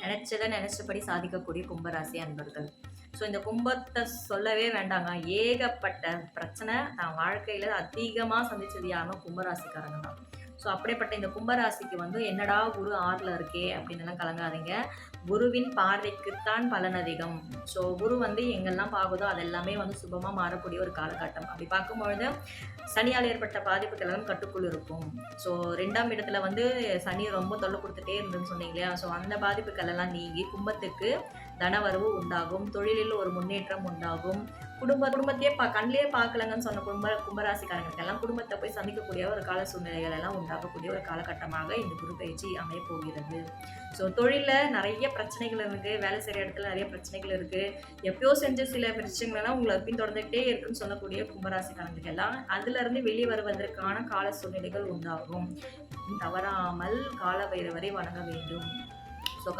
நினைச்சதை நினைச்சபடி சாதிக்கக்கூடிய கும்பராசி அன்பர்கள். ஸோ இந்த கும்பத்தை சொல்லவே வேண்டாங்க. ஏகப்பட்ட பிரச்சனை தான் வாழ்க்கையில் அதிகமாக சந்திச்சது யாருன்னா கும்பராசிக்காரங்க தான். ஸோ அப்படிப்பட்ட இந்த கும்பராசிக்கு வந்து என்னடா குரு 6ல் இருக்கே அப்படின்னு எல்லாம் கலங்காதீங்க. குருவின் பார்வைக்குத்தான் பலன் அதிகம். ஸோ குரு வந்து எங்கெல்லாம் பார்க்குதோ அதெல்லாமே வந்து சுபமாக மாறக்கூடிய ஒரு காலகட்டம். அப்படி பார்க்கும்பொழுது சனியால் ஏற்பட்ட பாதிப்புகள் எல்லாம் கட்டுக்குள் இருக்கும். ஸோ 2ஆம் இடத்துல வந்து சனி ரொம்ப தொல்லை கொடுத்துட்டே இருந்துன்னு சொன்னீங்க இல்லையா? ஸோ அந்த பாதிப்புகள் எல்லாம் நீங்கி கும்பத்துக்கு தனவரவு உண்டாகும். தொழிலில் ஒரு முன்னேற்றம் உண்டாகும். குடும்பத்தையே கண்ணிலே பார்க்கலங்கன்னு சொன்ன கும்பராசிக்காரங்களுக்கு எல்லாம் குடும்பத்தை போய் சந்திக்கக்கூடிய ஒரு கால சூழ்நிலைகள் எல்லாம் உண்டாகக்கூடிய ஒரு காலகட்டமாக இந்த குரு பயிற்சி அமைய போகிறது. ஸோ தொழிலில் நிறைய பிரச்சனைகள் இருக்கு. வேலை செய்கிற இடத்துல நிறைய பிரச்சனைகள் இருக்கு. எப்பயோ செஞ்ச சில பிரச்சனைகள் எல்லாம் உங்களை பின்தொடர்ந்துகிட்டே இருக்குன்னு சொல்லக்கூடிய கும்பராசிக்காரங்களுக்கு எல்லாம் அதுல இருந்து வெளியே வருவதற்கான கால சூழ்நிலைகள் உண்டாகும். தவறாமல் கால பைரவரை வணங்க வேண்டும். ஸோ